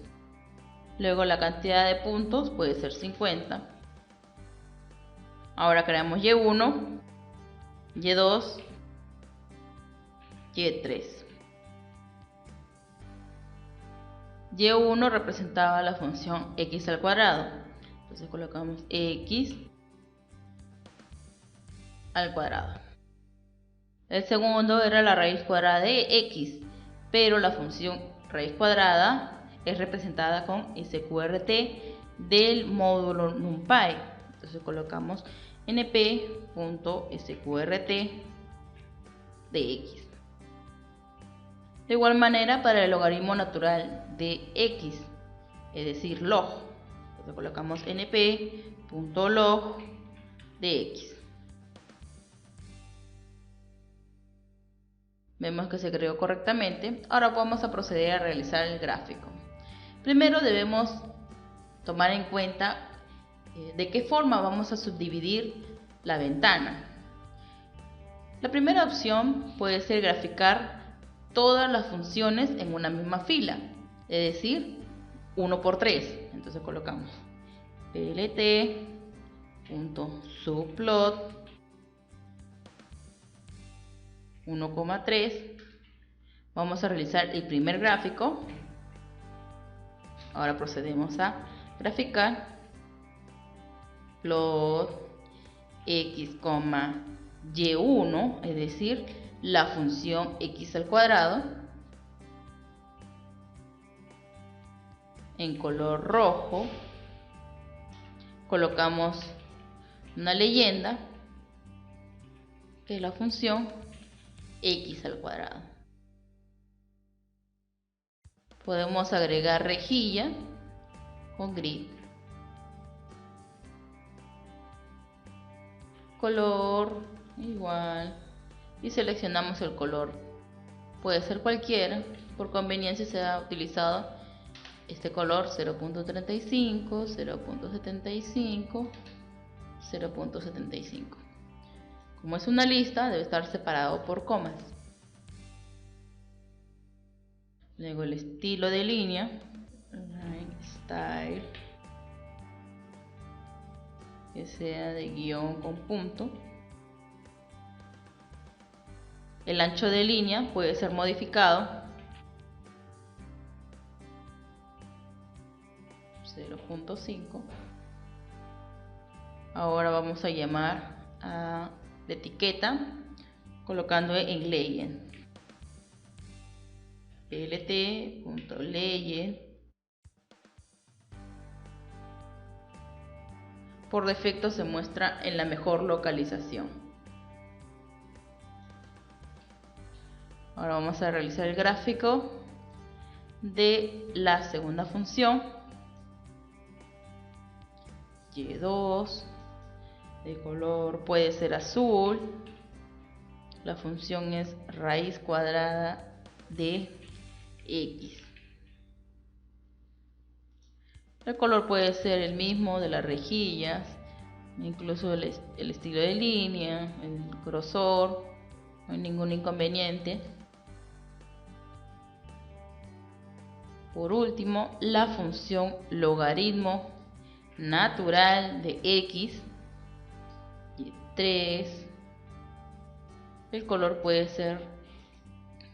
Luego la cantidad de puntos puede ser 50. Ahora creamos Y1, Y2, Y3. Y1 representaba la función x al cuadrado. Entonces colocamos x al cuadrado. El segundo era la raíz cuadrada de x, pero la función raíz cuadrada es representada con sqrt del módulo NumPy. Entonces colocamos np.sqrt de x. De igual manera para el logaritmo natural de x, es decir, log. Entonces colocamos np.log de x. Vemos que se creó correctamente. Ahora vamos a proceder a realizar el gráfico. Primero debemos tomar en cuenta de qué forma vamos a subdividir la ventana. La primera opción puede ser graficar todas las funciones en una misma fila, es decir, 1 por 3. Entonces colocamos plt.subplot 1,3. Vamos a realizar el primer gráfico. Ahora procedemos a graficar plot x, y1, es decir, la función x al cuadrado, en color rojo. Colocamos una leyenda que es la función x al cuadrado. Podemos agregar rejilla con grid, color igual, y seleccionamos el color. Puede ser cualquiera, por conveniencia se ha utilizado este color 0.35, 0.75, 0.75. Como es una lista, debe estar separado por comas. Luego el estilo de línea, line style, que sea de guión con punto. El ancho de línea puede ser modificado, 0.5. Ahora vamos a llamar a la etiqueta colocando en legend plt.legend. Por defecto se muestra en la mejor localización. Ahora vamos a realizar el gráfico de la segunda función, y2, de color puede ser azul. La función es raíz cuadrada de x. El color puede ser el mismo de las rejillas, incluso el estilo de línea, el grosor, no hay ningún inconveniente. Por último, la función logaritmo natural de x, y 3. El color puede ser,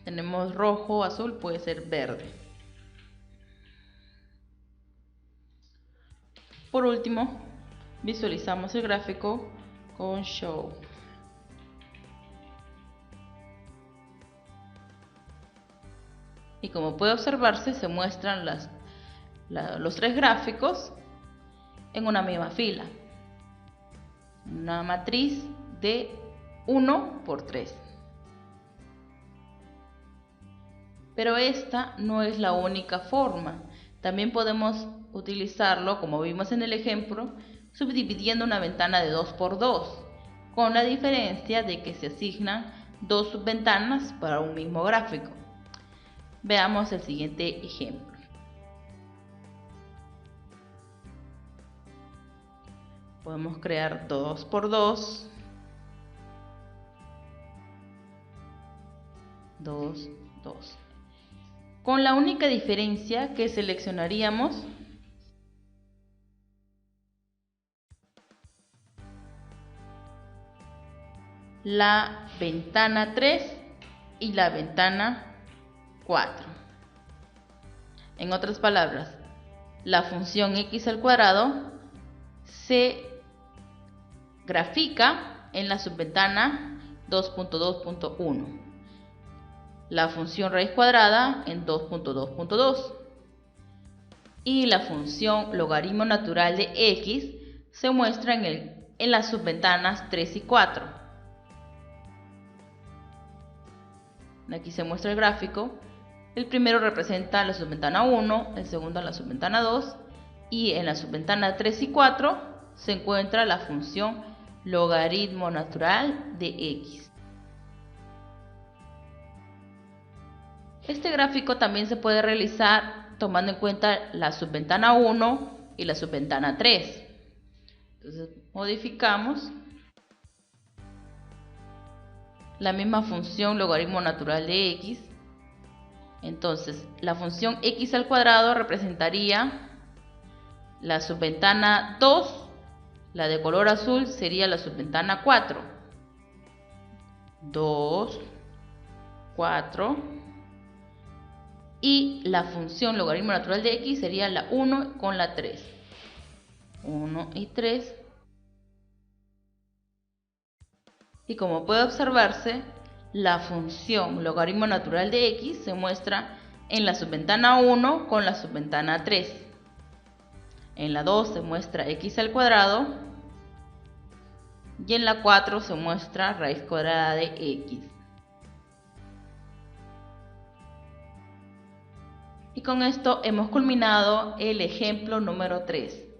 tenemos rojo, azul, puede ser verde. Por último, visualizamos el gráfico con Show. Y como puede observarse, se muestran los tres gráficos en una misma fila. Una matriz de 1 por 3. Pero esta no es la única forma. También podemos utilizarlo, como vimos en el ejemplo, subdividiendo una ventana de 2 por 2, con la diferencia de que se asignan dos subventanas para un mismo gráfico. Veamos el siguiente ejemplo. Podemos crear 2 por 2, 2, 2. Con la única diferencia que seleccionaríamos la ventana 3 y la ventana 4. En otras palabras, la función x al cuadrado se grafica en la subventana 2.2.1, la función raíz cuadrada en 2.2.2 y la función logaritmo natural de x se muestra en las subventanas 3 y 4. Aquí se muestra el gráfico. El primero representa la subventana 1, el segundo la subventana 2 y en la subventana 3 y 4 se encuentra la función logaritmo natural de x. Este gráfico también se puede realizar tomando en cuenta la subventana 1 y la subventana 3. Entonces modificamos la misma función logaritmo natural de x. Entonces la función x al cuadrado representaría la subventana 2, la de color azul sería la subventana 4. 2, 4. Y la función logaritmo natural de x sería la 1 con la 3. 1 y 3. Y como puede observarse, la función logaritmo natural de x se muestra en la subventana 1 con la subventana 3. En la 2 se muestra x al cuadrado y en la 4 se muestra raíz cuadrada de x. Y con esto hemos culminado el ejemplo número 3.